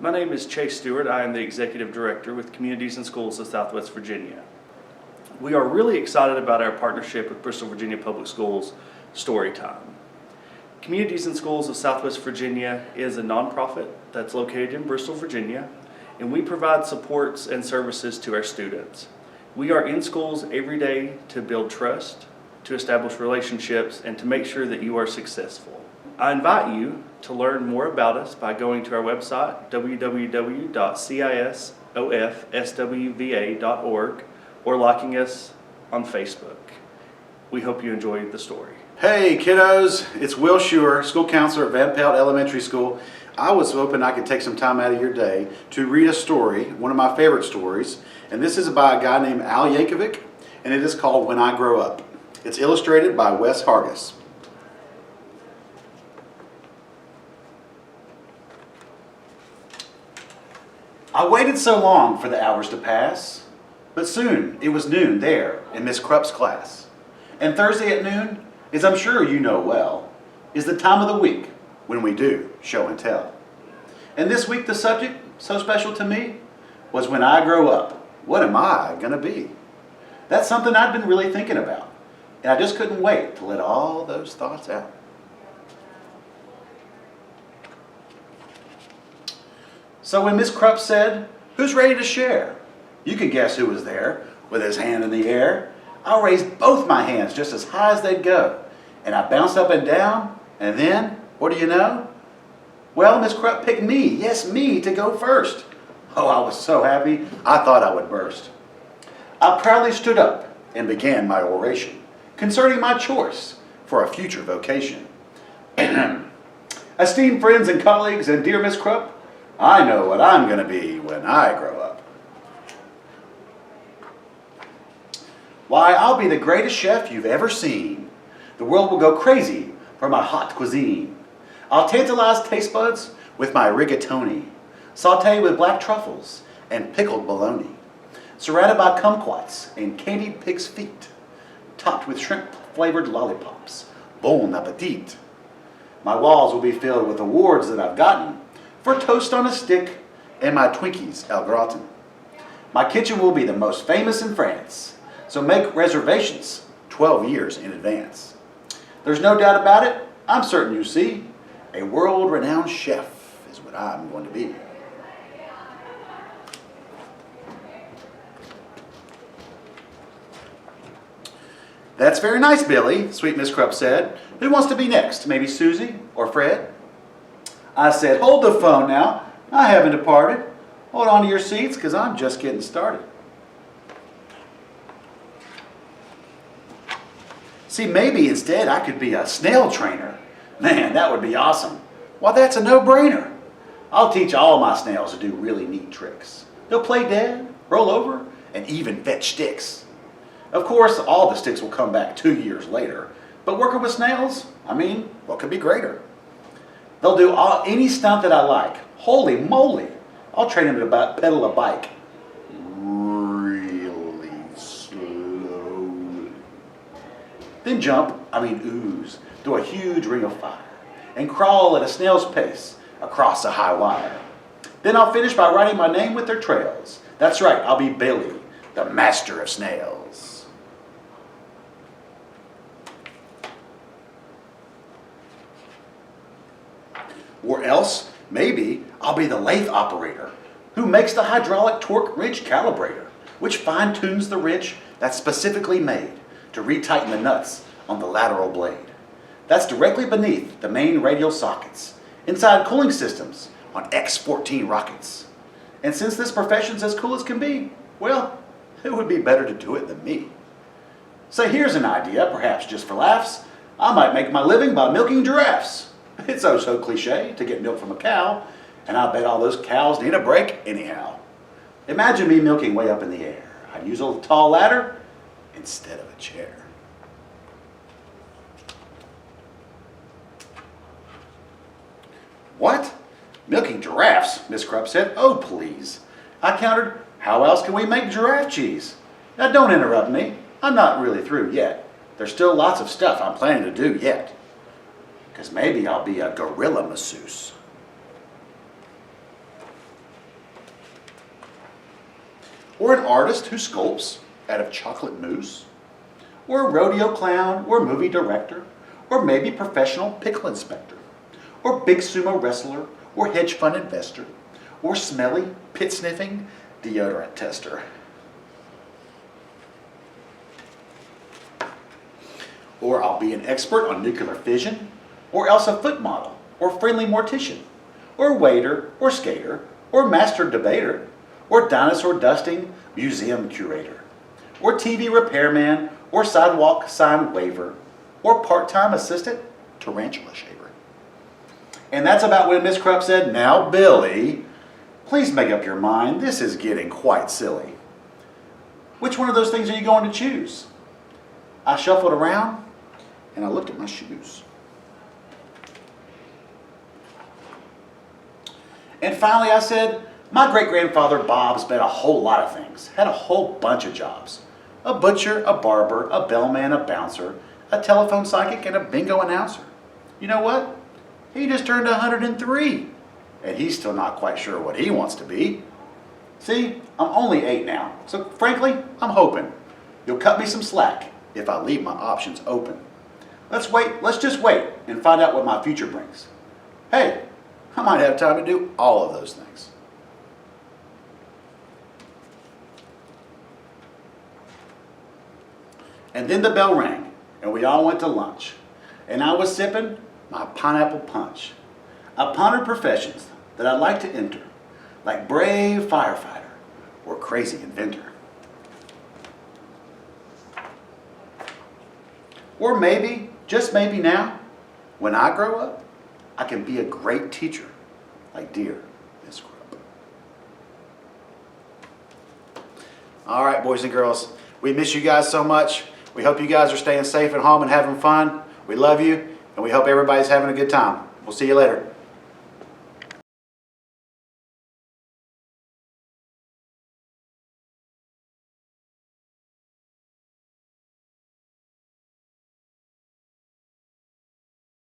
My name is Chase Stewart. I am the Executive Director with Communities and Schools of Southwest Virginia. We are really excited about our partnership with Bristol, Virginia Public Schools Storytime. Communities and Schools of Southwest Virginia is a nonprofit that's located in Bristol, Virginia, and we provide supports and services to our students. We are in schools every day to build trust, to establish relationships, and to make sure that you are successful. I invite you to learn more about us by going to our website, www.cisofswva.org, or liking us on Facebook. We hope you enjoy the story. Hey kiddos, it's Will Schuer, school counselor at Van Pelt Elementary School. I was hoping I could take some time out of your day to read a story, one of my favorite stories, and this is by a guy named Al Yankovic, and it is called When I Grow Up. It's illustrated by Wes Hargis. I waited so long for the hours to pass, but soon it was noon there in Miss Krupp's class. And Thursday at noon, as I'm sure you know well, is the time of the week when we do show and tell. And this week the subject, so special to me, was when I grow up, what am I gonna be? That's something I'd been really thinking about, and I just couldn't wait to let all those thoughts out. So when Miss Krupp said, "Who's ready to share?" You can guess who was there with his hand in the air. I raised both my hands just as high as they'd go, and I bounced up and down, and then, what do you know? Well, Miss Krupp picked me, yes me, to go first. Oh, I was so happy, I thought I would burst. I proudly stood up and began my oration concerning my choice for a future vocation. Esteemed friends and colleagues and dear Miss Krupp, I know what I'm going to be when I grow up. Why, I'll be the greatest chef you've ever seen. The world will go crazy for my hot cuisine. I'll tantalize taste buds with my rigatoni, sauté with black truffles and pickled bologna, surrounded by kumquats and candied pig's feet, topped with shrimp-flavored lollipops. Bon appetit. My walls will be filled with awards that I've gotten for toast on a stick and my Twinkies au gratin. My kitchen will be the most famous in France, so make reservations 12 years in advance. There's no doubt about it, I'm certain you see, a world-renowned chef is what I'm going to be. That's very nice, Billy, sweet Miss Krupp said. Who wants to be next? Maybe Susie or Fred? I said, hold the phone now. I haven't departed. Hold on to your seats, because I'm just getting started. See, maybe instead I could be a snail trainer. Man, that would be awesome. Why, that's a no-brainer. I'll teach all my snails to do really neat tricks. They'll play dead, roll over, and even fetch sticks. Of course, all the sticks will come back 2 years later, but working with snails, I mean, what could be greater? They'll do any stunt that I like. Holy moly! I'll train them to pedal a bike really slowly. Then ooze, through a huge ring of fire and crawl at a snail's pace across a high wire. Then I'll finish by writing my name with their trails. That's right, I'll be Billy, the master of snails. Or else, maybe, I'll be the lathe operator who makes the hydraulic torque wrench calibrator, which fine-tunes the wrench that's specifically made to retighten the nuts on the lateral blade. That's directly beneath the main radial sockets, inside cooling systems on X-14 rockets. And since this profession's as cool as can be, well, who would be better to do it than me? So here's an idea, perhaps just for laughs. I might make my living by milking giraffes. It's oh so cliche to get milk from a cow, and I bet all those cows need a break anyhow. Imagine me milking way up in the air. I'd use a tall ladder instead of a chair. What? Milking giraffes? Miss Krupp said. Oh, please. I countered, how else can we make giraffe cheese? Now don't interrupt me. I'm not really through yet. There's still lots of stuff I'm planning to do yet. Because maybe I'll be a gorilla masseuse. or an artist who sculpts out of chocolate mousse, or a rodeo clown, or movie director, or maybe professional pickle inspector, or big sumo wrestler, or hedge fund investor, or smelly, pit-sniffing deodorant tester. Or I'll be an expert on nuclear fission, or else a foot model, or friendly mortician, or waiter, or skater, or master debater, or dinosaur dusting museum curator, or TV repairman, or sidewalk sign waver, or part-time assistant tarantula shaver. And that's about when Miss Krupp said, "Now, Billy, please make up your mind. This is getting quite silly. Which one of those things are you going to choose?" I shuffled around and I looked at my shoes. And finally I said, "My great-grandfather Bob spent a whole lot of things, had a whole bunch of jobs. A butcher, a barber, a bellman, a bouncer, a telephone psychic, and a bingo announcer. You know what? He just turned 103, and he's still not quite sure what he wants to be. See, I'm only 8 now, so frankly, I'm hoping you'll cut me some slack if I leave my options open. Let's just wait and find out what my future brings. Hey, I might have time to do all of those things." And then the bell rang, and we all went to lunch. And I was sipping my pineapple punch. I pondered professions that I'd like to enter, like brave firefighter or crazy inventor. Or maybe, just maybe now, when I grow up, I can be a great teacher, like dear Miss Krupp. All right, boys and girls, we miss you guys so much. We hope you guys are staying safe at home and having fun. We love you, and we hope everybody's having a good time. We'll see you later.